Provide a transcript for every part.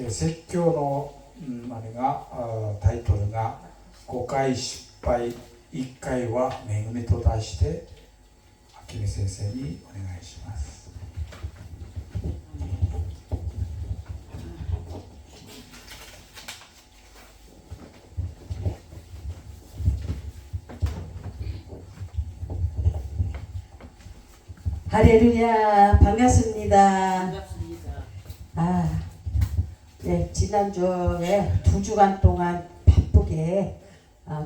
説教の、あれがタイトルが5回失敗1回は恵みと題して明美先生にお願いします。할렐루야, 반갑습니다. 반갑습니다. 네, 지난주에 2주간 동안 바쁘게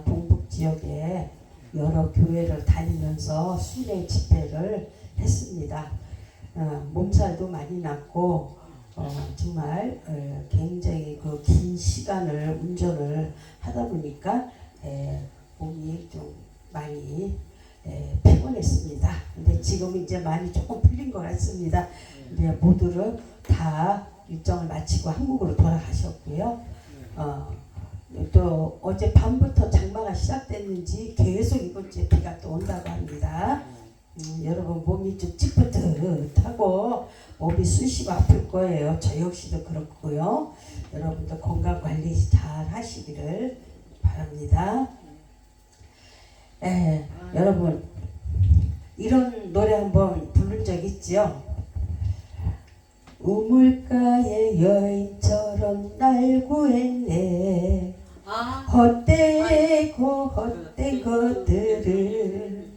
동북 지역에 여러 교회를 다니면서 순회 집회를 했습니다. 몸살도 많이 났고 정말 굉장히 그 긴 시간을 운전을 하다 보니까 몸이 좀 많이 피곤했습니다. 근데 지금 이제 많이 조금 풀린 것 같습니다. 이제 모두를 다 일정을 마치고 한국으로 돌아가셨고요. 또 어제 밤부터 장마가 시작됐는지 계속 이번 주에 비가 또 온다고 합니다. 여러분 몸이 좀 찌뿌듯하고 몸이 쑤시고 아플 거예요. 저 역시도 그렇고요. 여러분도 건강 관리 잘 하시기를 바랍니다. 여러분 이런 노래 한번 부른 적 있죠? 우물가의 여인처럼 날 구했네. 헛되고 헛된 것들을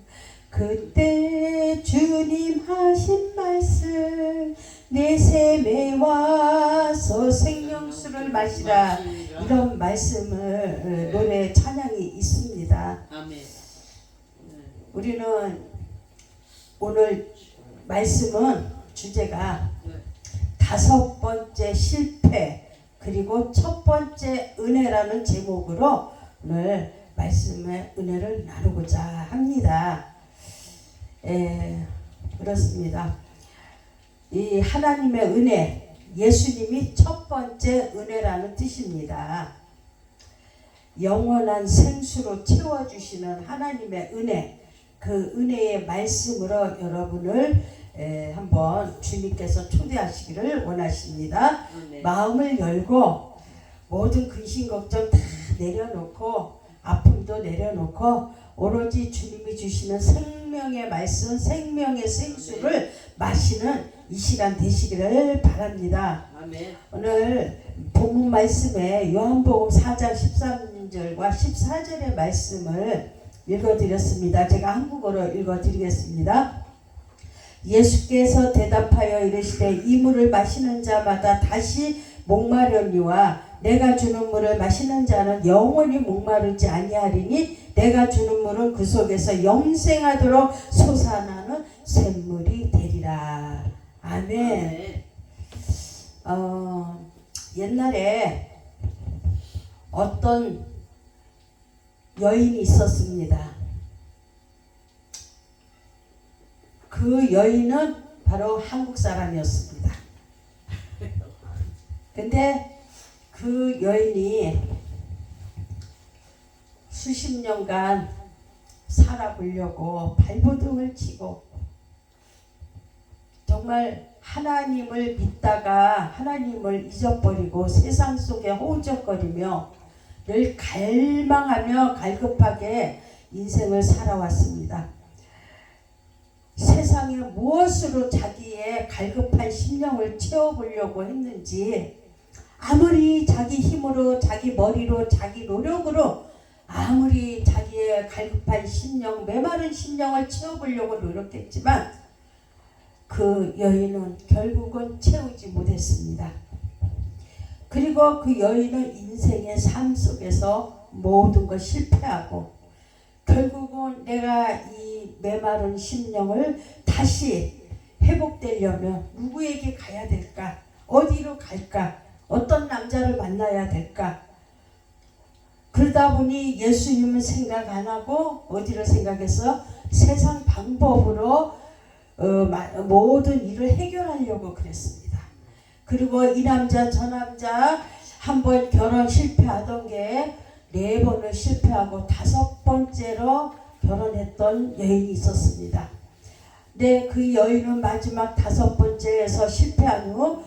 그때 주님 하신 말씀 내 샘에 와서 생명수를 마시라, 이런 말씀을 노래 찬양이 있습니다. 아멘. 우리는 오늘 말씀은 주제가 5번째 실패 그리고 1번째 은혜라는 제목으로 오늘 말씀의 은혜를 나누고자 합니다. 그렇습니다. 이 하나님의 은혜, 예수님이 1번째 은혜라는 뜻입니다. 영원한 생수로 채워주시는 하나님의 은혜, 그 은혜의 말씀으로 여러분을 한번 주님께서 초대하시기를 원하십니다. 마음을 열고 모든 근심 걱정 다 내려놓고 아픔도 내려놓고 오로지 주님이 주시는 생명의 말씀, 생명의 생수를 마시는 이 시간 되시기를 바랍니다. 아멘. 오늘 본문 말씀에 요한복음 4장 13절과 14절의 말씀을 읽어드렸습니다. 제가 한국어로 읽어드리겠습니다. 예수께서 대답하여 이르시되 이 물을 마시는 자마다 다시 목마르니와 내가 주는 물을 마시는 자는 영원히 목마르지 아니하리니 내가 주는 물은 그 속에서 영생하도록 솟아나는 샘물이 되리라. 아멘. 옛날에 어떤 여인이 있었습니다. 그 여인은 바로 한국 사람이었습니다. 근데 그 여인이 수십 년간 살아보려고 발버둥을 치고 정말 하나님을 믿다가 하나님을 잊어버리고 세상 속에 허우적거리며 늘 갈망하며 갈급하게 인생을 살아왔습니다. 세상에 무엇으로 자기의 갈급한 심령을 채워보려고 했는지 아무리 자기 힘으로 자기 머리로 자기 노력으로 아무리 자기의 갈급한 심령 메마른 심령을 채워보려고 노력했지만 그 여인은 결국은 채우지 못했습니다. 그리고 그 여인은 인생의 삶 속에서 모든 걸 실패하고 결국은 내가 이 메마른 심령을 다시 회복되려면 누구에게 가야 될까? 어디로 갈까? 어떤 남자를 만나야 될까? 그러다 보니 예수님은 생각 안 하고 어디를 생각해서 세상 방법으로 모든 일을 해결하려고 그랬습니다. 그리고 이 남자 저 남자 한 번 결혼 실패하던 게 4번을 실패하고 5번째로 결혼했던 여인이 있었습니다. 네, 그 여인은 마지막 5번째에서 실패한 후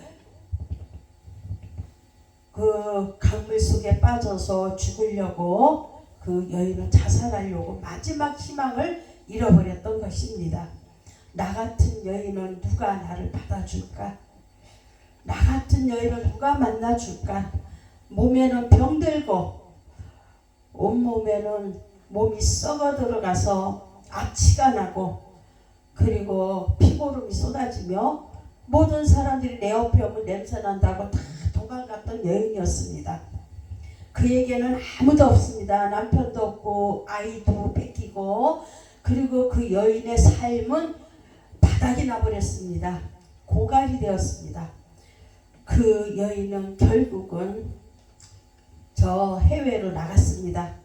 그 강물 속에 빠져서 죽으려고 그 여인은 자살하려고 마지막 희망을 잃어버렸던 것입니다. 나 같은 여인은 누가 나를 받아줄까? 나 같은 여인은 누가 만나줄까? 몸에는 병들고 온몸에는 몸이 썩어 들어가서 악취가 나고 그리고 피고름이 쏟아지며 모든 사람들이 내 옆에 오면 냄새 난다고 다 도망갔던 여인이었습니다. 그에게는 아무도 없습니다. 남편도 없고 아이도 뺏기고 그리고 그 여인의 삶은 바닥이 나버렸습니다. 고갈이 되었습니다. 그 여인은 결국은 저 해외로 나갔습니다.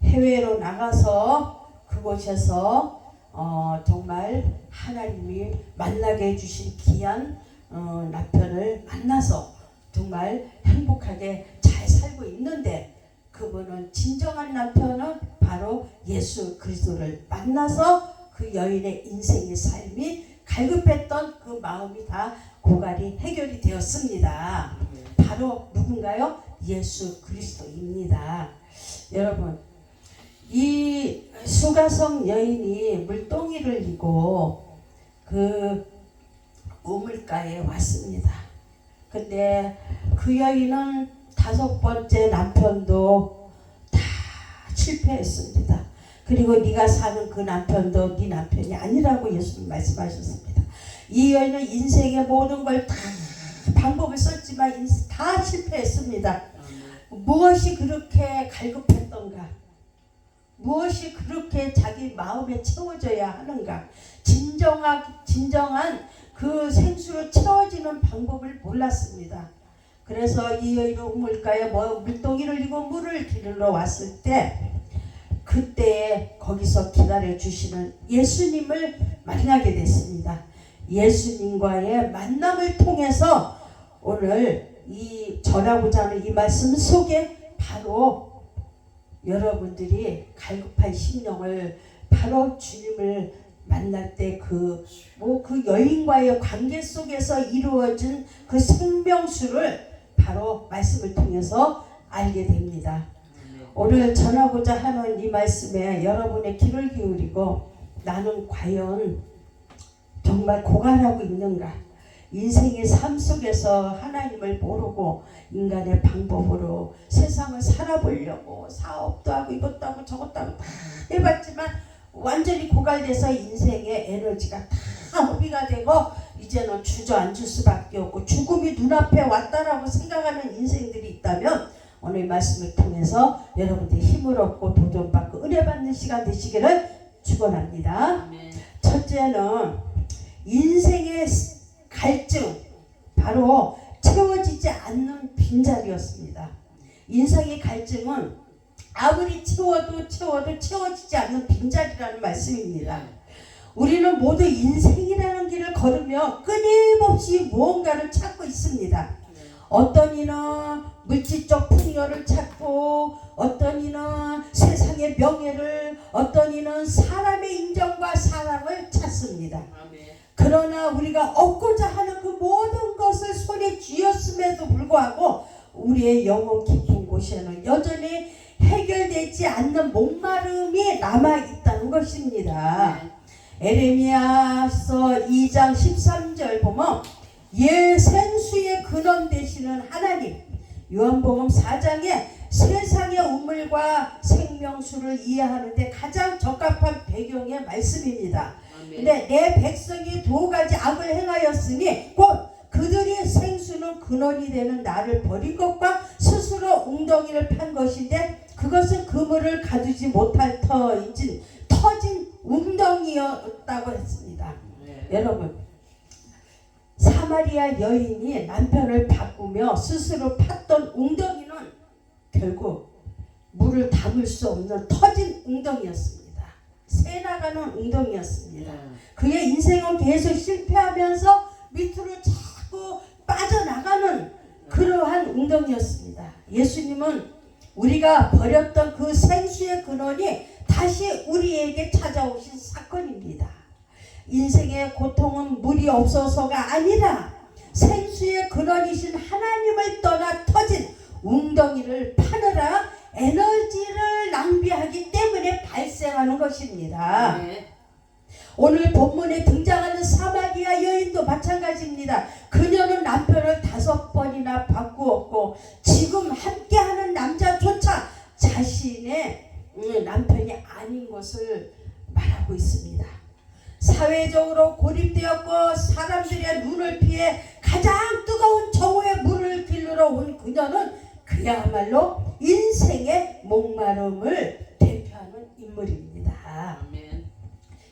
해외로 나가서 그곳에서 정말 하나님이 만나게 해주신 귀한 남편을 만나서 정말 행복하게 잘 살고 있는데 그분은 진정한 남편은 바로 예수 그리스도를 만나서 그 여인의 인생의 삶이 갈급했던 그 마음이 다 고갈이 해결이 되었습니다. 바로 누군가요? 예수 그리스도입니다. 여러분, 이 수가성 여인이 물동이를 이고 그 우물가에 왔습니다. 근데 그 여인은 5번째 남편도 다 실패했습니다. 그리고 네가 사는 그 남편도 네 남편이 아니라고 예수님 말씀하셨습니다. 이 여인은 인생의 모든 걸 다 방법을 썼지만 다 실패했습니다. 무엇이 그렇게 갈급했던가? 무엇이 그렇게 자기 마음에 채워져야 하는가? 진정한 그 생수로 채워지는 방법을 몰랐습니다. 그래서 이 여인은 우물가에 물동이를 이고 물을 기르러 왔을 때 그때 거기서 기다려 주시는 예수님을 만나게 됐습니다. 예수님과의 만남을 통해서 오늘 이 전하고자 하는 이 말씀 속에 바로 여러분들이 갈급한 심령을 바로 주님을 만날 때 그 여인과의 관계 속에서 이루어진 그 생명수를 바로 말씀을 통해서 알게 됩니다. 오늘 전하고자 하는 이 말씀에 여러분의 귀를 기울이고 나는 과연 정말 고갈하고 있는가? 인생의 삶 속에서 하나님을 모르고 인간의 방법으로 세상을 살아보려고 사업도 하고 이것도 하고 저것도 하고 다 해봤지만 완전히 고갈돼서 인생의 에너지가 다 허비가 되고 이제는 주저앉을 수밖에 없고 죽음이 눈앞에 왔다라고 생각하는 인생들이 있다면 오늘 말씀을 통해서 여러분들이 힘을 얻고 도전받고 은혜 받는 시간 되시기를 축원합니다. 첫째는 인생의 갈증, 바로 채워지지 않는 빈자리였습니다. 인생의 갈증은 아무리 채워도 채워지지 않는 빈자리라는 말씀입니다. 우리는 모두 인생이라는 길을 걸으며 끊임없이 무언가를 찾고 있습니다. 어떤 이는 물질적 풍요를 찾고 어떤 이는 세상의 명예를 어떤 이는 사람의 인정과 사랑을 찾습니다. 그러나 우리가 얻고자 하는 그 모든 것을 손에 쥐었음에도 불구하고 우리의 영혼 깊은 곳에는 여전히 해결되지 않는 목마름이 남아있다는 것입니다. 에레미야서 2장 13절 보면 생수의 근원 되시는 하나님, 요한복음 4장에 세상의 우물과 생명수를 이해하는데 가장 적합한 배경의 말씀입니다. 근데 내 백성이 2가지 악을 행하였으니 곧 그들이 생수는 근원이 되는 나를 버린 것과 스스로 웅덩이를 판 것인데 그것은 그물을 가두지 못할 터진 웅덩이였다고 했습니다. 여러분, 사마리아 여인이 남편을 바꾸며 스스로 팠던 웅덩이는 결국 물을 담을 수 없는 터진 웅덩이였습니다. 새나가는 웅덩이였습니다. 그의 인생은 계속 실패하면서 밑으로 자꾸 빠져나가는 그러한 웅덩이였습니다. 예수님은 우리가 버렸던 그 생수의 근원이 다시 우리에게 찾아오신 사건입니다. 인생의 고통은 물이 없어서가 아니라 생수의 근원이신 하나님을 떠나 터진 웅덩이를 파느라 에너지를 낭비하기 때문에 발생하는 것입니다. 네. 오늘 본문에 등장하는 사마리아 여인도 마찬가지입니다. 그녀는 남편을 5번이나 바꾸었고 지금 함께하는 남자조차 자신의 남편이 아닌 것을 말하고 있습니다. 사회적으로 고립되었고 사람들의 눈을 피해 가장 뜨거운 정오의 물을 길르러 온 그녀는 그야말로 인생의 목마름을 대표하는 인물입니다. 아멘.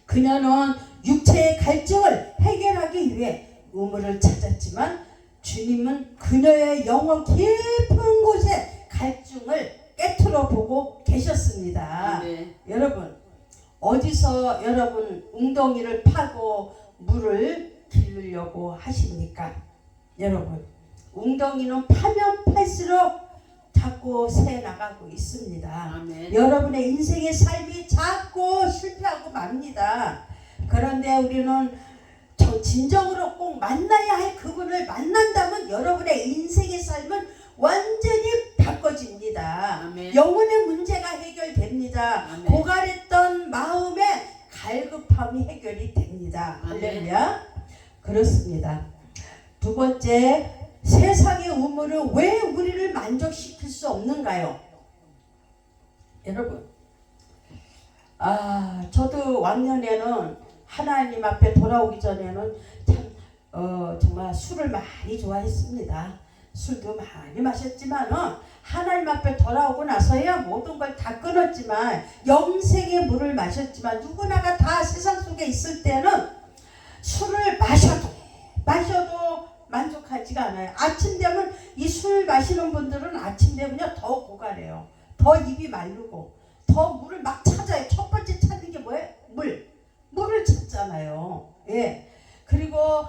그녀는 육체의 갈증을 해결하기 위해 우물을 찾았지만 주님은 그녀의 영혼 깊은 곳에 갈증을 깨트려 보고 계셨습니다. 아멘. 여러분, 어디서 여러분 웅덩이를 파고 물을 기르려고 하십니까? 여러분, 웅덩이는 파면 팔수록 자꾸 새 나가고 있습니다. 아멘. 여러분의 인생의 삶이 자꾸 실패하고 맙니다. 그런데 우리는 진정으로 꼭 만나야 할 그분을 만난다면 여러분의 인생의 삶은 완전히 바꿔집니다. 아멘. 영혼의 문제가 해결됩니다. 아멘. 고갈했던 마음의 갈급함이 해결이 됩니다. 아멘. 할렐루야. 그렇습니다. 두 번째, 세상의 우물은 왜 우리를 만족시킬 수 없는가요? 여러분, 저도 왕년에는 하나님 앞에 돌아오기 전에는 참 정말 술을 많이 좋아했습니다. 술도 많이 마셨지만은 하나님 앞에 돌아오고 나서야 모든 걸 다 끊었지만 영생의 물을 마셨지만 누구나가 다 세상 속에 있을 때는 술을 마셔도 만족하지가 않아요. 아침 되면 이 술 마시는 분들은 아침 되면요 더 고갈해요. 더 입이 마르고 더 물을 막 찾아요. 첫 번째 찾는 게 뭐예요? 물을 찾잖아요. 예. 그리고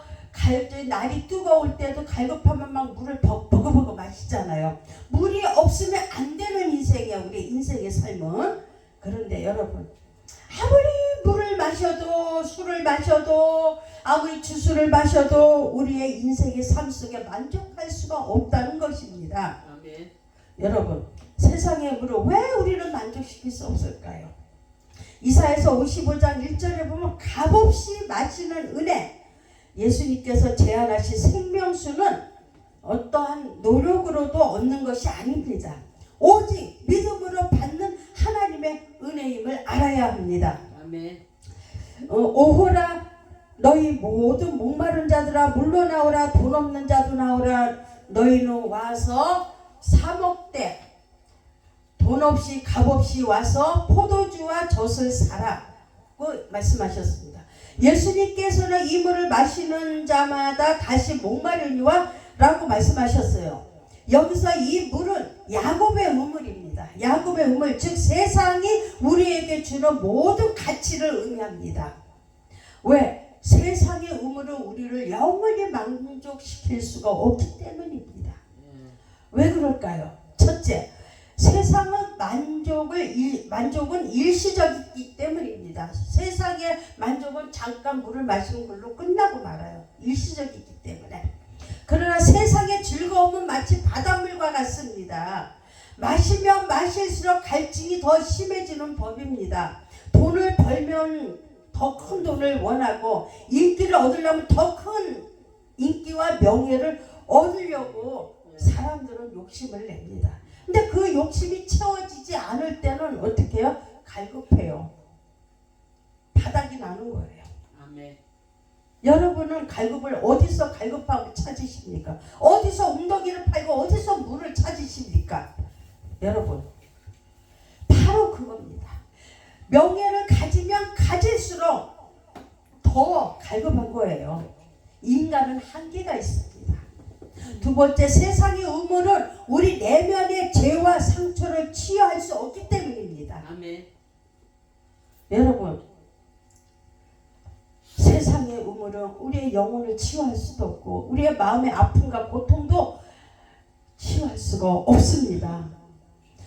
날이 뜨거울 때도 갈급하면 막 물을 버거버거 마시잖아요. 물이 없으면 안 되는 인생이에요. 우리 인생의 삶은. 그런데 여러분, 아무리 물을 마셔도 술을 마셔도 아무리 주스를 마셔도 우리의 인생의 삶 속에 만족할 수가 없다는 것입니다. 아멘. 여러분, 세상의 물을 왜 우리를 만족시킬 수 없을까요? 이사야서 55장 1절에 보면 값없이 마시는 은혜, 예수님께서 제안하신 생명수는 어떠한 노력으로도 얻는 것이 아닙니다. 오직 믿음으로 받는 하나님의 은혜임을 알아야 합니다. 아멘. 오호라 너희 모든 목마른 자들아 물러 나오라. 돈 없는 자도 나오라. 너희는 와서 사 먹되 돈 없이 값없이 와서 포도주와 젖을 사라고 말씀하셨습니다. 예수님께서는 이 물을 마시는 자마다 다시 목마르니와 라고 말씀하셨어요. 여기서 이 물은 야곱의 우물입니다. 야곱의 우물, 즉 세상이 우리에게 주는 모든 가치를 의미합니다. 왜? 세상의 우물은 우리를 영원히 만족시킬 수가 없기 때문입니다. 왜 그럴까요? 첫째, 세상은 만족은 일시적이기 때문입니다. 세상의 만족은 잠깐 물을 마시는 걸로 끝나고 말아요. 일시적이기 때문에. 그러나 세상의 즐거움은 마치 바닷물과 같습니다. 마시면 마실수록 갈증이 더 심해지는 법입니다. 돈을 벌면 더 큰 돈을 원하고 인기를 얻으려면 더 큰 인기와 명예를 얻으려고 사람들은 욕심을 냅니다. 근데 그 욕심이 채워지지 않을 때는 어떻게 해요? 갈급해요. 바닥이 나는 거예요. 아멘. 여러분은 갈급을 어디서 갈급하고 찾으십니까? 어디서 웅덩이를 팔고 어디서 물을 찾으십니까? 여러분, 바로 그겁니다. 명예를 가지면 가질수록 더 갈급한 거예요. 인간은 한계가 있습니다. 두 번째, 세상의 우물은 우리 내면의 죄와 상처를 치유할 수 없기 때문입니다. 아멘. 여러분, 세상의 우물은 우리의 영혼을 치유할 수도 없고 우리의 마음의 아픔과 고통도 치유할 수가 없습니다.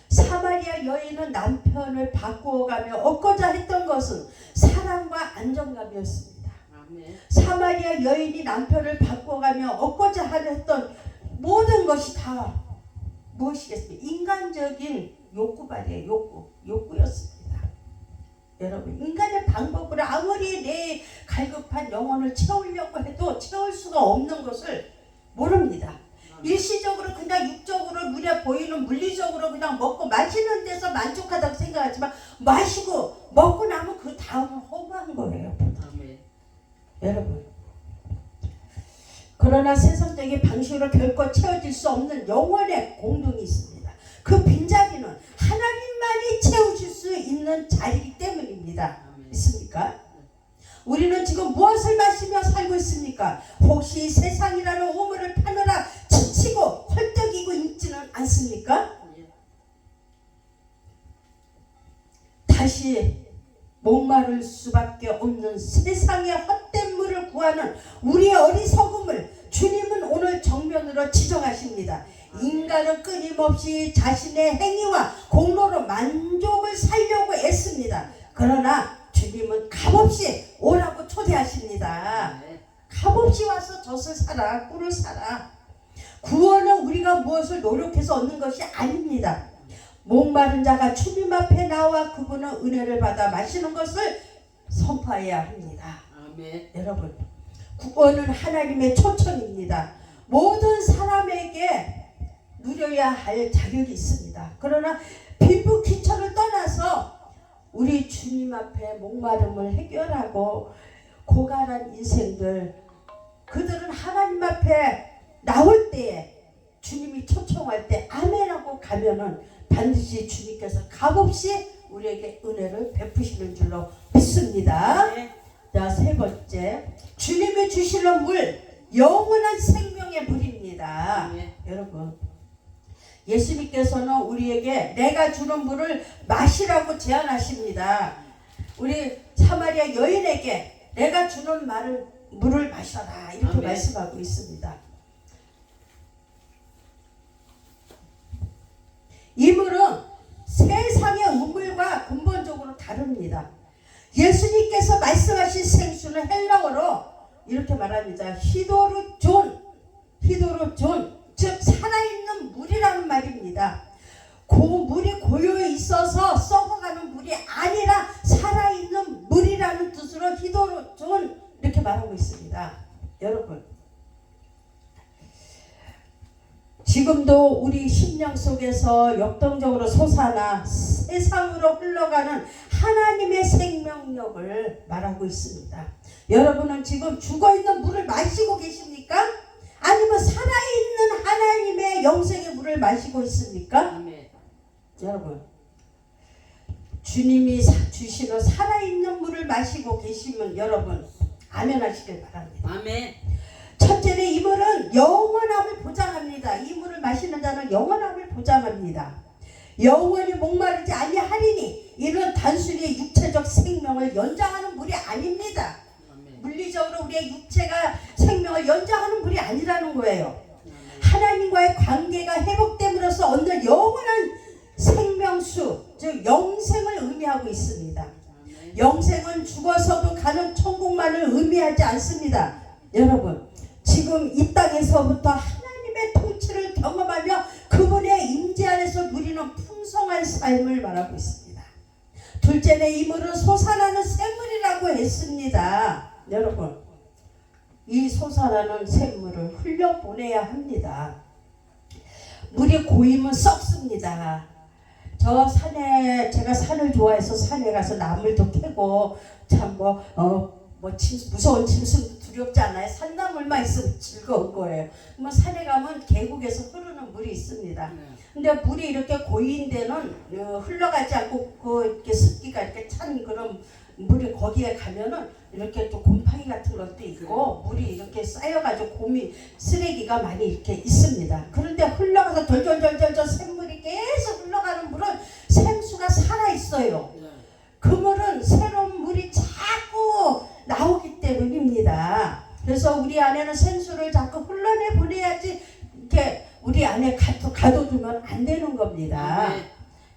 사마리아 여인은 남편을 바꾸어가며 얻고자 했던 것은 사랑과 안정감이었습니다. 아멘. 사마리아 여인이 남편을 바꿔가며 얻고자 했던 모든 것이 다 무엇이겠습니까? 인간적인 욕구발이에요. 욕구였습니다. 여러분, 인간의 방법으로 아무리 내 갈급한 영혼을 채우려고 해도 채울 수가 없는 것을 모릅니다. 일시적으로 그냥 육적으로 눈에 보이는 물리적으로 그냥 먹고 마시는 데서 만족하다고 생각하지만 마시고 먹고 나면 그 다음은 허무한 거예요. 아멘. 여러분, 그러나 세상적인 방식으로 결코 채워질 수 없는 영혼의 공동이 있습니다. 그 빈자리는 하나님만이 채우실 수 있는 자리이기 때문입니다. 아멘. 있습니까? 우리는 지금 무엇을 마시며 살고 있습니까? 혹시 세상이라는 우물을 파느라 지치고 헐떡이고 있지는 않습니까? 예. 다시 목마를 수밖에 없는 세상의 헛된 물을 구하는 우리의 어리석음을 주님은 오늘 정면으로 지적하십니다. 인간은 끊임없이 자신의 행위와 공로로 만족을 살려고 애씁니다. 그러나 주님은 값없이 오라고 초대하십니다. 네. 값없이 와서 젖을 사라, 꿀을 사라. 구원은 우리가 무엇을 노력해서 얻는 것이 아닙니다. 목마른 자가 주님 앞에 나와 그분의 은혜를 받아 마시는 것을 선포해야 합니다. 아멘. 여러분, 구원은 하나님의 초청입니다. 모든 사람에게 누려야 할 자격이 있습니다. 그러나 빈부 귀천을 떠나서 우리 주님 앞에 목마름을 해결하고 고갈한 인생들, 그들은 하나님 앞에 나올 때에 주님이 초청할 때 아멘하고 가면은 반드시 주님께서 값없이 우리에게 은혜를 베푸시는 줄로 믿습니다. 네. 자, 세 번째, 주님이 주시는 물, 영원한 생명의 물입니다. 네. 여러분, 예수님께서는 우리에게 내가 주는 물을 마시라고 제안하십니다. 우리 사마리아 여인에게 내가 주는 물을 마셔라 이렇게 아멘. 말씀하고 있습니다. 이 물은 세상의 우물과 근본적으로 다릅니다. 예수님께서 말씀하신 생수는 헬라어로 이렇게 말합니다. 히도르존, 즉 살아있는 물이라는 말입니다. 그 물이 고요에 있어서 썩어가는 물이 아니라 살아있는 물이라는 뜻으로 히도르존 이렇게 말하고 있습니다. 여러분, 지금도 우리 심령 속에서 역동적으로 솟아나 세상으로 흘러가는 하나님의 생명력을 말하고 있습니다. 여러분은 지금 죽어있는 물을 마시고 계십니까? 아니면 살아있는 하나님의 영생의 물을 마시고 있습니까? 아멘. 여러분, 주님이 주시는 살아있는 물을 마시고 계시면 여러분 아멘 하시길 바랍니다. 아멘. 첫째는 이 물은 영원함을 보장합니다. 이 물을 마시는 자는 영원함을 보장합니다. 영원히 목마르지 아니하리니 이는 단순히 육체적 생명을 연장하는 물이 아닙니다. 아멘. 물리적으로 우리의 육체가 생명을 연장하는 물이 아니라는 거예요. 아멘. 하나님과의 관계가 회복됨으로써 얻는 영원한 생명수, 즉 영생을 의미하고 있습니다. 아멘. 영생은 죽어서도 가는 천국만을 의미하지 않습니다. 여러분, 지금 이 땅에서부터 하나님의 통치를 경험하며 그분의 임재 안에서 누리는 풍성한 삶을 말하고 있습니다. 둘째는 이 물은 솟아나는 샘물이라고 했습니다. 여러분, 이 솟아나는 샘물을 흘려보내야 합니다. 물이 고이면 썩습니다. 저 산에, 제가 산을 좋아해서 산에 가서 나물도 캐고 참 무서운 짐승도 두렵지 않아요. 산나물만 있으면 즐거운 거예요. 뭐 산에 가면 계곡에서 흐르는 물이 있습니다. 근데 물이 이렇게 고인 데는 흘러가지 않고 이렇게 습기가 이렇게 찬 그런 물이 거기에 가면은 이렇게 또 곰팡이 같은 것도 있고 물이 이렇게 쌓여가지고 쓰레기가 많이 이렇게 있습니다. 그런데 흘러가서 덜덜덜덜 샘물이 계속 흘러가는 물은 생수가 살아있어요. 그 물은 새로운 물이 자꾸 나오기 때문입니다. 그래서 우리 안에는 생수를 자꾸 흘러내 보내야지 이렇게 우리 안에 가둬두면 안 되는 겁니다. 네.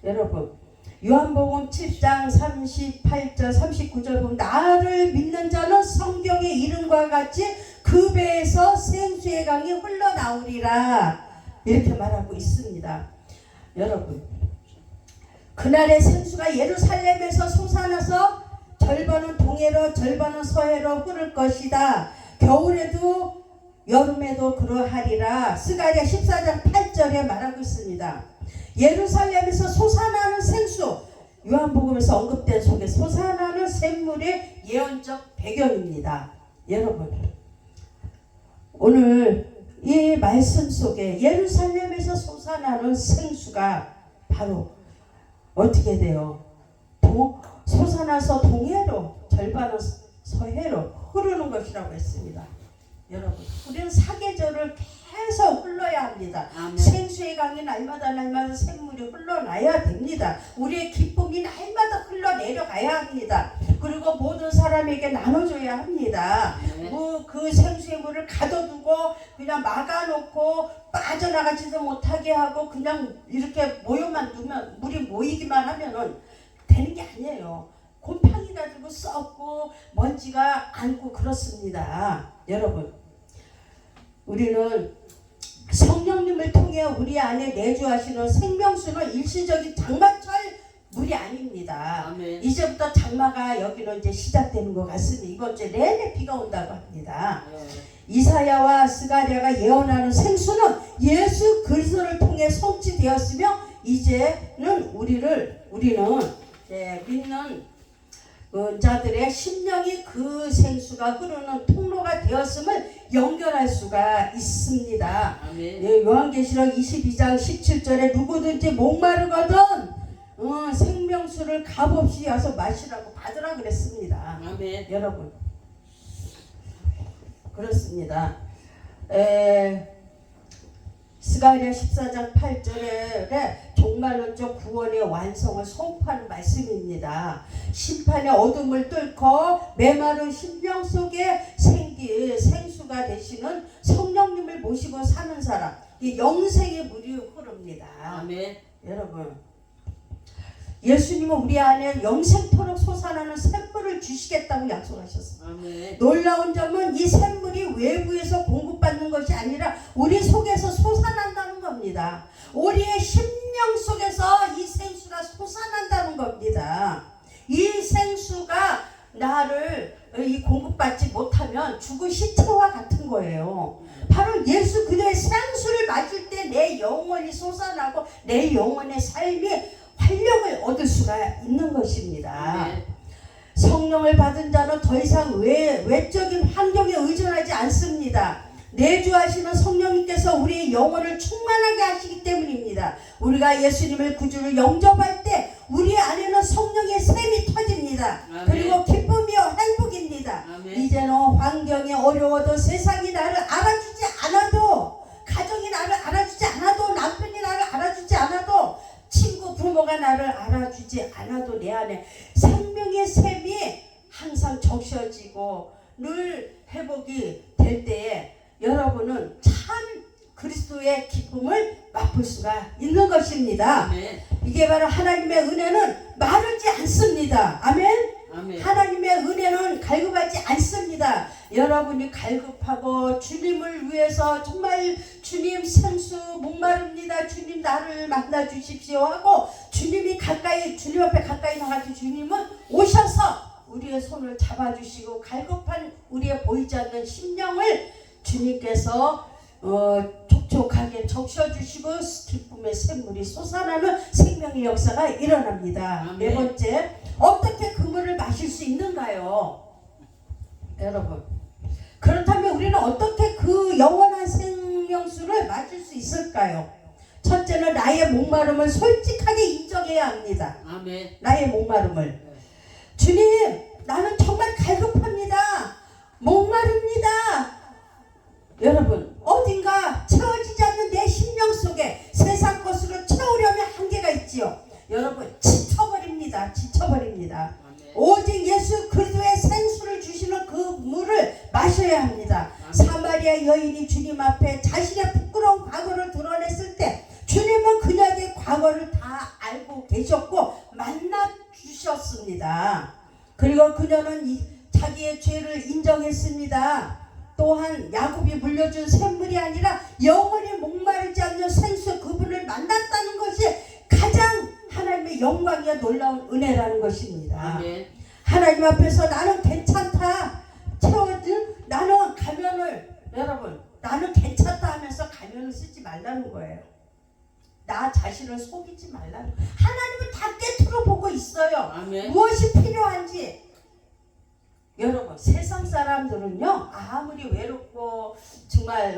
여러분, 요한복음 7장 38절 39절 보면 나를 믿는 자는 성경의 이름과 같이 그 배에서 생수의 강이 흘러나오리라 이렇게 말하고 있습니다. 여러분 그날의 생수가 예루살렘에서 솟아나서 절반은 동해로 절반은 서해로 흐를 것이다. 겨울에도 여름에도 그러하리라. 스가랴 14장 8절에 말하고 있습니다. 예루살렘에서 솟아나는 생수, 요한복음에서 언급된 속에 솟아나는 샘물의 예언적 배경입니다. 여러분 오늘 이 말씀 속에 예루살렘에서 솟아나는 생수가 바로 어떻게 돼요? 솟아나서 동해로 절반은 서해로 흐르는 것이라고 했습니다. 여러분 우리는 사계절을 계속 흘러야 합니다. 아멘. 생수의 강이 날마다 샘물이 흘러나야 됩니다. 우리의 기쁨이 날마다 흘러내려가야 합니다. 그리고 모든 사람에게 나눠줘야 합니다. 네. 그 생수의 물을 가둬두고 그냥 막아놓고 빠져나가지도 못하게 하고 그냥 이렇게 모여만 두면 물이 모이기만 하면은 되는 게 아니에요. 곰팡이 가지고 썩고 먼지가 앉고 그렇습니다. 여러분 우리는 성령님을 통해 우리 안에 내주하시는 생명수는 일시적인 장마철 물이 아닙니다. 아멘. 이제부터 장마가 여기는 이제 시작되는 것 같으니 이번 주에 내내 비가 온다고 합니다. 네. 이사야와 스가랴가 예언하는 생수는 예수 그리스도를 통해 성취되었으며 이제는 우리는 믿는 자들의 심령이 그 생수가 흐르는 통로가 되었음을 연결할 수가 있습니다. 아멘. 요한계시록 22장 17절에 누구든지 목마르거든 생명수를 값없이 와서 마시라고 받으라 그랬습니다. 아멘. 여러분 그렇습니다. 스가랴 14장 8절에 종말론적 구원의 완성을 선포하는 말씀입니다. 심판의 어둠을 뚫고 메마른 심령 속에 생수가 되시는 성령님을 모시고 사는 사람, 이 영생의 물이 흐릅니다. 아멘. 여러분 예수님은 우리 안에 영생토록 솟아나는 샘물을 주시겠다고 약속하셨습니다. 아멘. 놀라운 점은 이 샘물이 외부에서 공급받는 것이 아니라 우리 속에서 솟아난다는 겁니다. 우리의 심령 속에서 이 생수가 솟아난다는 겁니다. 이 생수가 나를 공급받지 못하면 죽은 시체와 같은 거예요. 바로 예수 그리스도의 생수를 마실 때 내 영혼이 솟아나고 내 영혼의 삶이 활력을 얻을 수가 있는 것입니다. 아멘. 성령을 받은 자는 더 이상 외적인 환경에 의존하지 않습니다. 내주하시는 성령님께서 우리의 영혼을 충만하게 하시기 때문입니다. 우리가 예수님을 구주로 영접할 때 우리 안에는 성령의 샘이 터집니다. 아멘. 그리고 기쁨이요 행복입니다. 아멘. 이제는 환경이 어려워도 세상이 나를 알아주지 않아도 가정이 나를 알아주지 않아도 남편이 나를 알아주지 않아도 친구 부모가 나를 알아주지 않아도 내 안에 생명의 샘이 항상 적셔지고 늘 회복이 될 때에 여러분은 참 그리스도의 기쁨을 맛볼 수가 있는 것입니다. 아멘. 이게 바로 하나님의 은혜는 마르지 않습니다. 아멘. 아멘. 하나님의 은혜는 갈급하지 않습니다. 여러분이 갈급하고 주님을 위해서 정말 주님 생수 목마릅니다. 주님 나를 만나 주십시오 하고 주님 앞에 가까이 나가서 주님은 오셔서 우리의 손을 잡아주시고 갈급한 우리의 보이지 않는 심령을 주님께서 촉촉하게 적셔주시고 기쁨의 샘물이 솟아나는 생명의 역사가 일어납니다. 아멘. 네 번째, 어떻게 그 물을 마실 수 있는가요? 여러분, 그렇다면 우리는 어떻게 그 영원한 생명수를 마실 수 있을까요? 첫째는 나의 목마름을 솔직하게 인정해야 합니다. 아멘. 나의 목마름을. 주님, 나는 정말 갈급합니다. 목마릅니다. 여러분, 어딘가 채워지지 않는 내 심령 속에 세상 것으로 채우려면 한계가 있지요. 여러분, 지쳐버립니다. 아멘. 오직 예수 그리스도의 생수를 주시는 그 물을 마셔야 합니다. 아멘. 사마리아 여인이 주님 앞에 자신의 부끄러운 과거를 드러냈을 때 주님은 그녀의 과거를 다 알고 계셨고 것입니다. 그리고 그녀는 자기의 죄를 인정했습니다. 또한 야곱이 물려준 샘물이 아니라 영원히 목마르지 않는 생수 그분을 만났다는 것이 가장 하나님의 영광이야 놀라운 은혜라는 것입니다. 아멘. 하나님 앞에서 나는 괜찮다 채워준 나는 가면을 여러분 나는 괜찮다 하면서 가면을 쓰지 말라는 거예요. 나 자신을 속이지 말라는 거예요. 하나님은 다 꿰뚫어 보고 있어요. 아멘. 무엇이 필요한지. 여러분 세상 사람들은요 아무리 외롭고 정말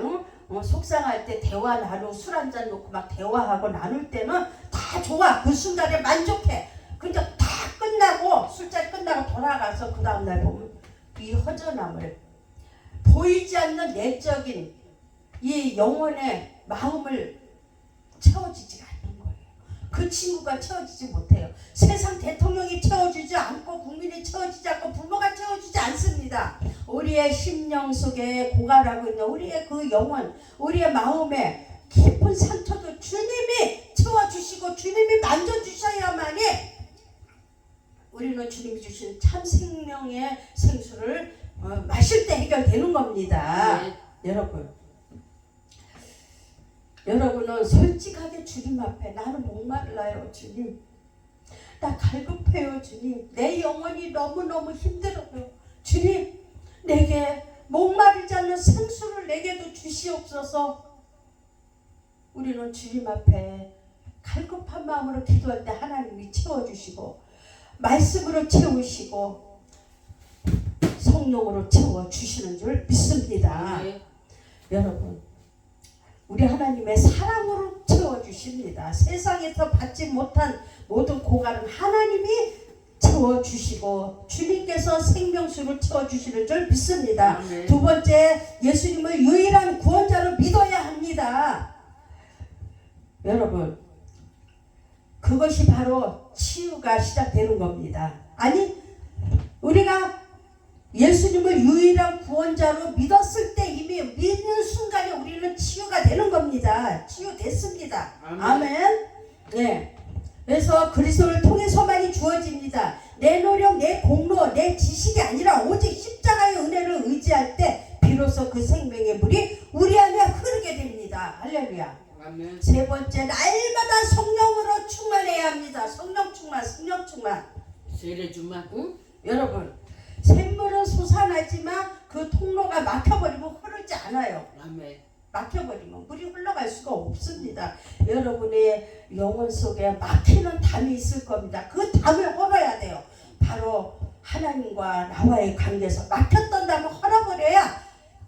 속상할 때 대화 나누고 술 한잔 놓고 막 대화하고 나눌 때는 다 좋아. 그 순간에 만족해. 근데 다 끝나고 술자리 끝나고 돌아가서 그 다음날 보면 이 허전함을 보이지 않는 내적인 이 영혼의 마음을 채워지지가 않는 거예요. 그 친구가 채워지지 못해요. 세상 대통령이 채워주지 않고 국민이 채워지지 않고 부모가 채워주지 않습니다. 우리의 심령 속에 고갈하고 있는 우리의 그 영혼, 우리의 마음에 깊은 상처도 주님이 채워주시고 주님이 만져주셔야만이 우리는 주님이 주신 참 생명의 생수를 마실 때 해결되는 겁니다. 네. 여러분은 솔직하게 주님 앞에 나는 목말라요 주님. 나 갈급해요 주님. 내 영혼이 너무너무 힘들어요. 주님 내게 목마르지 않는 생수를 내게도 주시옵소서. 우리는 주님 앞에 갈급한 마음으로 기도할 때 하나님이 채워주시고 말씀으로 채우시고 성령으로 채워주시는 줄 믿습니다. 네. 여러분 우리 하나님의 사랑으로 채워주십니다. 세상에서 받지 못한 모든 고갈은 하나님이 채워주시고 주님께서 생명수를 채워주시는 줄 믿습니다. 아멘. 두 번째 예수님을 유일한 구원자로 믿어야 합니다. 여러분 그것이 바로 치유가 시작되는 겁니다. 아니 우리가 예수님을 유일한 구원자로 믿었을 때 이미 믿는 순간에 우리는 치유가 되는 겁니다. 치유됐습니다. 아멘. 아멘. 네. 그래서 그리스도를 통해서만이 주어집니다. 내 노력, 내 공로, 내 지식이 아니라 오직 십자가의 은혜를 의지할 때 비로소 그 생명의 물이 우리 안에 흐르게 됩니다. 할렐루야. 아멘. 세 번째 날마다 성령으로 충만해야 합니다. 성령 충만, 성령 충만. 세례주만. 응? 여러분 샘물은 솟아나지만 그 통로가 막혀버리면 흐르지 않아요. 아멘. 막혀버리면 물이 흘러갈 수가 없습니다. 여러분의 영혼 속에 막히는 담이 있을 겁니다. 그 담을 헐어야 돼요. 바로 하나님과 나와의 관계에서 막혔던 담을 헐어버려야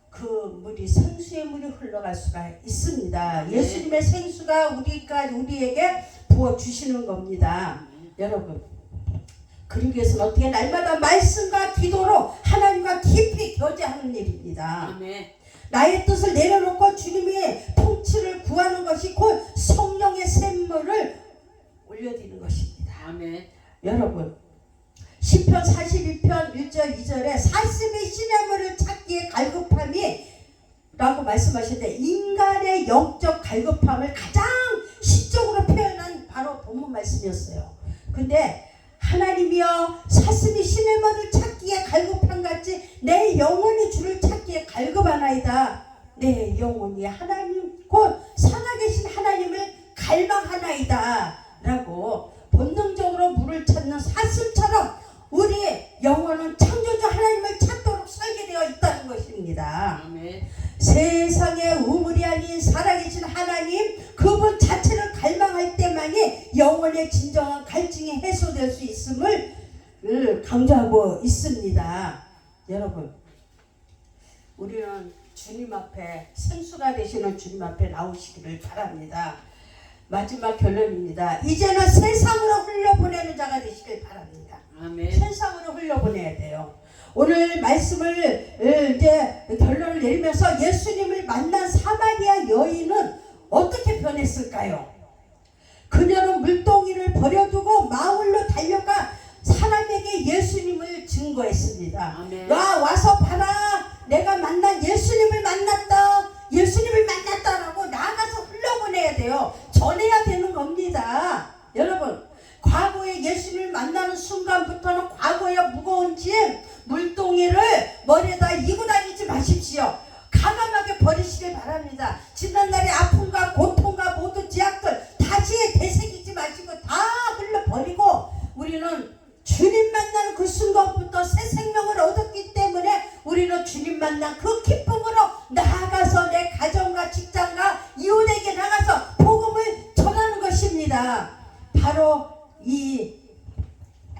그 물이 생수의 물이 흘러갈 수가 있습니다. 예수님의 생수가 우리에게 부어주시는 겁니다. 여러분 그러기 위해서는 어떻게 날마다 말씀과 기도로 하나님과 깊이 교제하는 일입니다. 아멘. 나의 뜻을 내려놓고 주님의 통치를 구하는 것이 곧 성령의 샘물을 올려드리는 것입니다. 아멘. 여러분 시편 42편 1절 2절에 사슴이 시냇물을 찾기에 갈급함이 라고 말씀하셨는데 인간의 영적 갈급함을 가장 시적으로 표현한 바로 본문 말씀이었어요. 근데 하나님이여 사슴이 시냇물을 찾기에 갈급함같이 내 영혼이 주를 찾기에 갈급하나이다. 내 영혼이 하나님 곧 살아계신 하나님을 갈망하나이다 라고 본능적으로 물을 찾는 사슴처럼 우리 영혼은 창조주 하나님을 찾도록 설계되어 있다는 것입니다. 아멘. 세상의 우물이 아닌 살아계신 하나님 그분 자체를 갈망할 때만이 영혼의 진정한 갈증이 해소될 수 있음을 강조하고 있습니다. 여러분 우리는 주님 앞에 생수가 되시는 주님 앞에 나오시기를 바랍니다. 마지막 결론입니다. 이제는 세상으로 흘려보내는 자가 되시길 바랍니다. 아멘. 세상으로 흘려보내야 돼요. 오늘 말씀을 이제 결론을 내리면서 예수님을 만난 사마리아 여인은 어떻게 변했을까요? 그녀는 물동이를 버려두고 마을로 달려가 사람에게 예수님을 증거했습니다. 아멘. 와서 봐라 내가 만난 예수님을 만났다 예수님을 만났다라고 나가서 흘려보내야 돼요. 전해야 되는 겁니다. 여러분 과거에 예수님을 만나는 순간부터는 하시길 바랍니다. 지난날의 아픔과 고통과 모든 제약들 다시 되새기지 마시고 다 흘려버리고 우리는 주님 만나는 그 순간부터 새 생명을 얻었기 때문에 우리는 주님 만난 그 기쁨으로 나아가서 내 가정과 직장과 이웃에게 나가서 복음을 전하는 것입니다. 바로 이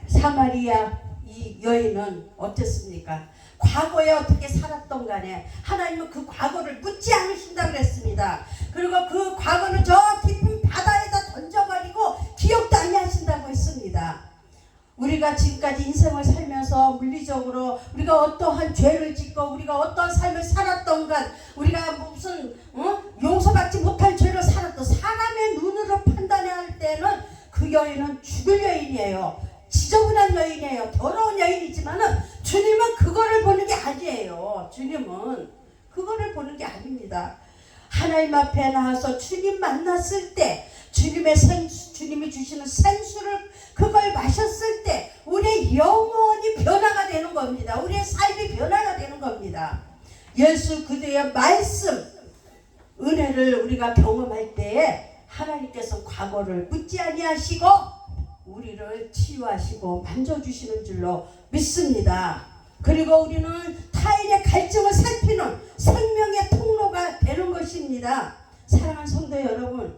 사마리아 이 여인은 어땠습니까? 과거에 어떻게 살았던 간에 하나님은 그 과거를 묻지 않으신다고 그랬습니다. 그리고 그 과거는 저 깊은 바다에다 던져버리고 기억도 안 하신다고 했습니다. 우리가 지금까지 인생을 살면서 물리적으로 우리가 어떠한 죄를 짓고 우리가 어떠한 삶을 살았던 간 우리가 무슨 용서받지 못할 죄를 살았던 사람의 눈으로 판단해야 할 때는 그 여인은 죽을 여인이에요. 지저분한 여인이에요. 더러운 여인이지만은 주님은 그거를 보는 게 아니에요. 주님은 그거를 보는 게 아닙니다. 하나님 앞에 나와서 주님 만났을 때 주님의 생수, 주님이 주시는 생수를 그걸 마셨을 때 우리의 영혼이 변화가 되는 겁니다. 우리의 삶이 변화가 되는 겁니다. 예수 그리스도의 말씀, 은혜를 우리가 경험할 때에 하나님께서 과거를 묻지 아니하시고 우리를 치유하시고 만져주시는 줄로 믿습니다. 그리고 우리는 타인의 갈증을 살피는 생명의 통로가 되는 것입니다. 사랑하는 성도 여러분,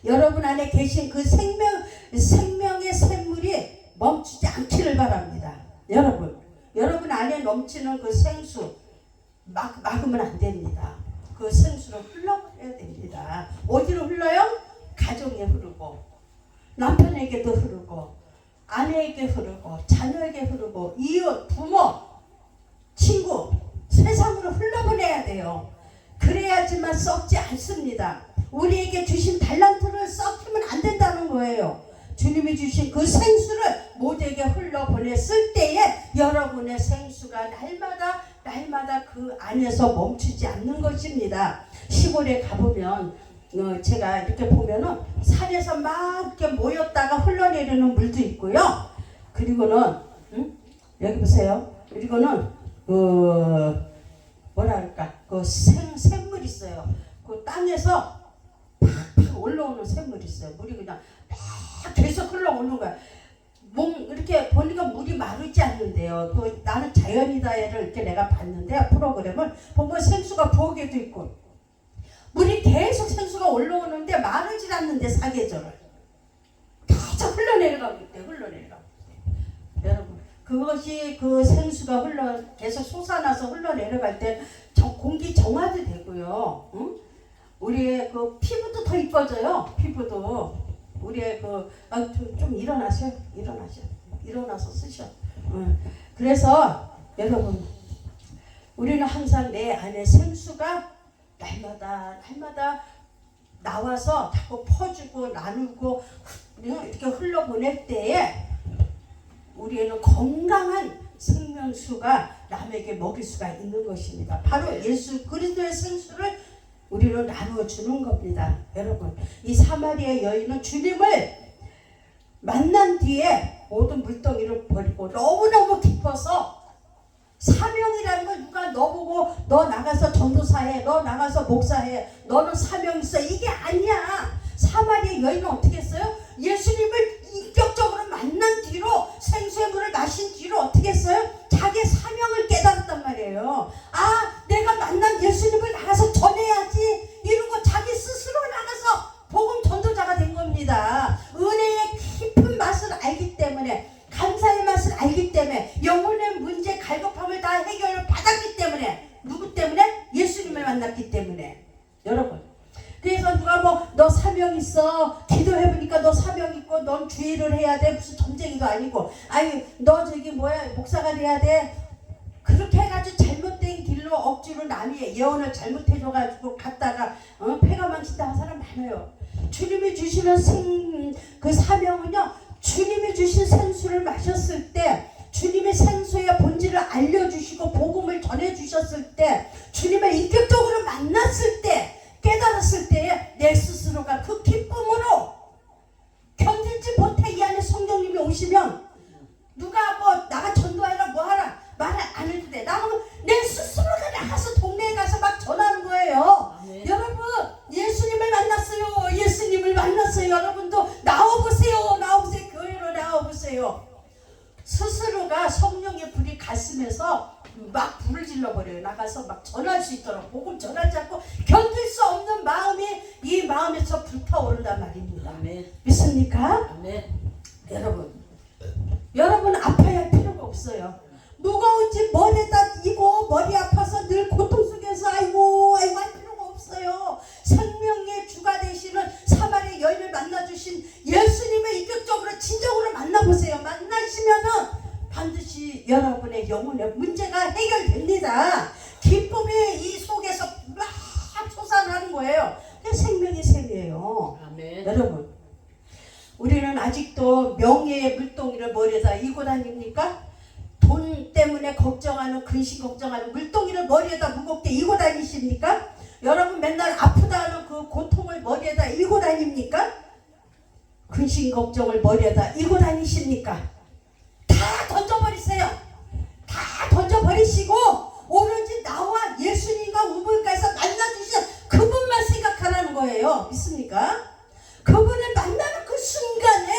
여러분 안에 계신 그 생명의 샘물이 멈추지 않기를 바랍니다. 여러분 안에 넘치는 그 생수 막으면 안 됩니다. 그 생수를 흘러버려야 됩니다. 어디로 흘러요? 가정에 흐르고 남편에게도 흐르고 아내에게 흐르고 자녀에게 흐르고 이웃, 부모, 친구, 세상으로 흘러보내야 돼요. 그래야지만 썩지 않습니다. 우리에게 주신 달란트를 썩히면 안 된다는 거예요. 주님이 주신 그 생수를 모두에게 흘러보냈을 때에 여러분의 생수가 날마다 그 안에서 멈추지 않는 것입니다. 시골에 가보면 제가 이렇게 보면은 산에서 막 이렇게 모였다가 흘러내리는 물도 있고요. 그리고는 여기 보세요. 그리고는 뭐랄까 그 샘물 있어요. 그 땅에서 팍팍 올라오는 샘물이 있어요. 물이 그냥 막 계속 흘러오는 거야. 이렇게 보니까 물이 마르지 않는데요. 나는 자연이다를 이렇게 내가 봤는데 프로그램을 보면 생수가 부엌에도 있고 물이 계속 생수가 올라오는데 마르질 않는데 사계절을 계속 흘러내려가고 있대요. 여러분 그것이 그 생수가 계속 솟아나서 흘러내려갈 때 공기 정화도 되고요. 응? 우리의 그 피부도 더 이뻐져요. 피부도 우리의 좀 일어나서 쓰셔. 그래서 여러분 우리는 항상 내 안에 생수가 날마다 나와서 자꾸 퍼주고 나누고 이렇게 흘러보낼 때에 우리는 건강한 생명수가 남에게 먹일 수가 있는 것입니다. 바로 예수 그리스도의 생수를 우리는 나누어주는 겁니다. 여러분 이 사마리아 여인은 주님을 만난 뒤에 모든 물덩이를 버리고 너무너무 깊어서 사명이라는 걸 누가 너보고 너 나가서 전도사해, 너 나가서 목사해, 너는 사명 있어, 이게 아니야. 사마리아 여인은 어떻게 했어요? 예수님을 인격적으로 만난 뒤로 생수의 물을 마신 뒤로 어떻게 했어요? 자기의 사명을 깨달았단 말이에요. 아, 내가 만난 예수님을 나가서 전해야지 이러고 자기 스스로 나가서 복음 전도자가 된 겁니다. 은혜의 깊은 맛을 알기 때문에, 감사의 맛을 알기 때문에, 영혼의 문제 갈급함을 다 해결을 받았기 때문에, 누구 때문에? 예수님을 만났기 때문에. 여러분, 그래서 누가 너 사명 있어, 기도해보니까 너 사명 있고 넌 주의를 해야 돼, 무슨 점쟁이도 아니고, 너 목사가 돼야 돼, 그렇게 해가지고 잘못된 길로 억지로 남이 예언을 잘못해줘가지고 갔다가 폐가 망친다는 사람 많아요. 주님이 주시는 그 사명은요, 주님이 주신 생수를 마셨을 때, 주님의 생수의 본질을 알려주시고 복음을 전해주셨을 때, 주님을 인격적으로 만났을 때, 깨달았을 때에 내 스스로가 그 기쁨으로 견딜지 못해. 이 안에 성령님이 오시면 누가 나가 전도하라 뭐하라 말 안 해도 돼. 나는 내 스스로가 나가서 동네에 가서 막 전하는 거예요. 수 있도록 복음 전하지 않고 견딜 수 없는 마음이 이 마음에서 불타오른단 말입니다. 아멘. 믿습니까? 아멘. 여러분 아파야 할 필요가 없어요. 무거운지 머리에다 이고 머리 아파서 늘 고통 속에서 아이고 할 필요가 없어요. 생명의 주가 되시는 사마리아 여인을 만나주신 예수님을 인격적으로 진정으로 만나보세요. 만나시면은 반드시 여러분의 영혼의 문제가 해결됩니다. 기쁨이 이 속에서 막 솟아나는 거예요. 그게 생명의 셈이에요. 아멘. 여러분, 우리는 아직도 명예의 물동이를 머리에다 이고 다닙니까? 돈 때문에 걱정하는, 근심 걱정하는 물동이를 머리에다 무겁게 이고 다니십니까? 여러분 맨날 아프다는 그 고통을 머리에다 이고 다닙니까? 근심 걱정을 머리에다 이고 다니십니까? 다 던져버리세요. 다 던져버리시고 오로지 나와 예수님과 우물가에서 만나주신 그분만 생각하라는 거예요. 믿습니까? 그분을 만나는 그 순간에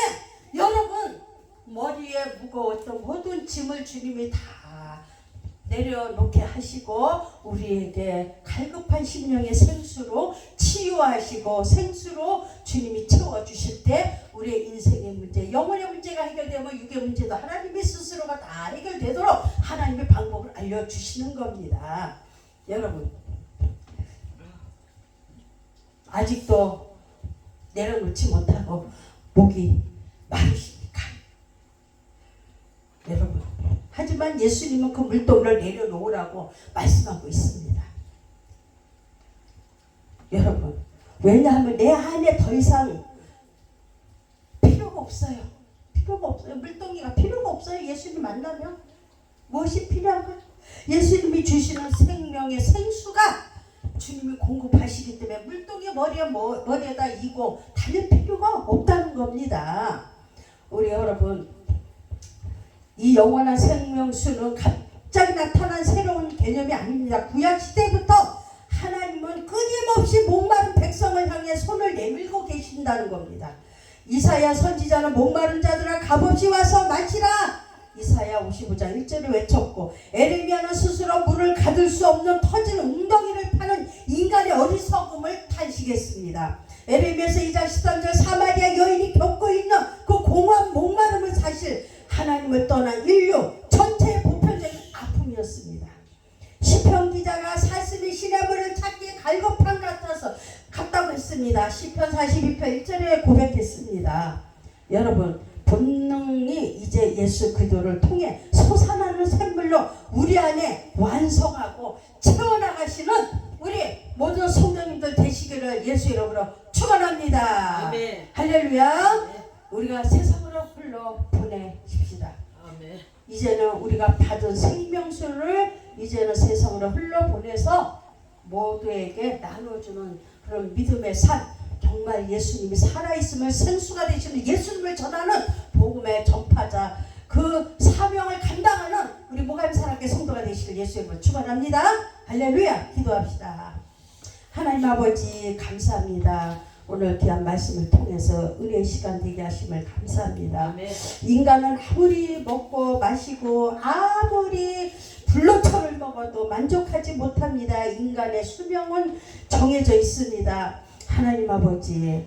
여러분 머리에 무거웠던 모든 짐을 주님이 다 내려놓게 하시고 우리에게 갈급한 심령의 생수로 치유하시고 생수로 주님이 채워주실 때 우리의 인생의 문제, 영혼의 문제가 해결되면 육의 문제도 하나님의 스스로가 다 해결되도록 하나님의 방법을 알려주시는 겁니다. 여러분 아직도 내려놓지 못하고 목이 마르십니까? 여러분 하지만 예수님은 그 물동을 내려놓으라고 말씀하고 있습니다. 여러분 왜냐하면 내 안에 더 이상 필요가 없어요. 필요가 없어요. 물동이가 필요가 없어요. 예수님 만나면 무엇이 필요한가? 예수님이 주시는 생명의 생수가 주님이 공급하시기 때문에 물동이 머리에다 이고 다닐 필요가 없다는 겁니다. 우리 여러분 이 영원한 생명수는 갑자기 나타난 새로운 개념이 아닙니다. 구약시대부터 하나님은 끊임없이 목마른 백성을 향해 손을 내밀고 계신다는 겁니다. 이사야 선지자는 목마른 자들아 값없이 와서 마시라. 이사야 55장 1절에 외쳤고 에레미야는 스스로 물을 가둘 수 없는 터진 웅덩이를 파는 인간의 어리석음을 탄식했습니다. 에레미야서 2장 13절 사마리아 여인이 겪고 있는 그 공허한 목마름은 사실 하나님을 떠난 인류 전체의 보편적인 아픔이었습니다. 시편 기자가 사슴이 시냇물을 찾기에 갈급함 같다고 했습니다. 시편 42편 1절에 고백했습니다. 여러분 본능이 이제 예수 그리스도를 통해 솟아나는 샘물로 우리 안에 완성하고 채워나가시는 우리 모든 성도님들 되시기를 예수 이름으로 축원합니다. 아멘. 할렐루야. 아멘. 우리가 세상으로 흘러 보내십시다. 아멘. 이제는 우리가 받은 생명수를 이제는 세상으로 흘러보내서 모두에게 나눠주는 그런 믿음의 삶, 정말 예수님이 살아있음을 생수가 되시는 예수님을 전하는 복음의 전파자, 그 사명을 감당하는 우리 모감사랑의 성도가 되시길 예수님을 축원합니다. 할렐루야. 기도합시다. 하나님 아버지 감사합니다. 오늘 귀한 말씀을 통해서 은혜의 시간 되게 하심을 감사합니다. 아멘. 인간은 아무리 먹고 마시고 아무리 불로초를 먹어도 만족하지 못합니다. 인간의 수명은 정해져 있습니다. 하나님 아버지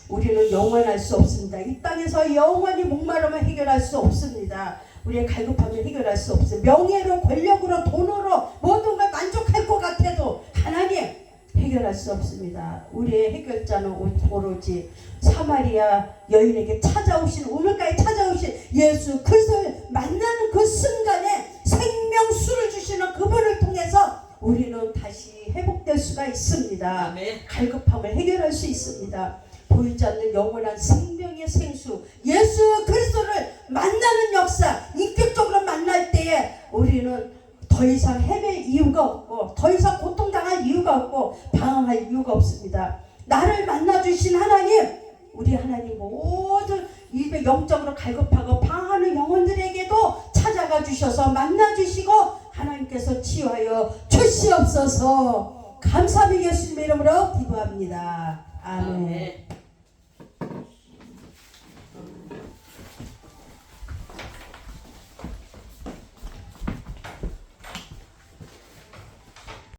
우리는 영원할 수 없습니다. 이 땅에서 영원히 목마름을 해결할 수 없습니다. 우리의 갈급함을 해결할 수 없어요. 명예로 권력으로 돈으로 모든 걸 만족할 것 같아도 하나님 해결할 수 없습니다. 우리의 해결자는 오로지 사마리아 여인에게 찾아오신 우물가에 찾아오신 예수 그리스도를 만나는 그 순간에 생명수를 주시는 그분을 통해서 우리는 다시 회복될 수가 있습니다. 아멘. 갈급함을 해결할 수 있습니다. 보이지 않는 영원한 생명의 생수 예수 그리스도를 만나는 역사 인격적으로 만날 때에 우리는 더 이상 헤맬 이유가 없고 더 이상 고통당할 이유가 없고 방황할 이유가 없습니다. 나를 만나주신 하나님 우리 하나님 모든 입에 영적으로 갈급하고 방황하는 영혼들에게도 찾아가 주셔서 만나주시고 하나님께서 치유하여 주시옵소서. 감사하며 예수님의 이름으로 기도합니다. 아멘. 아멘.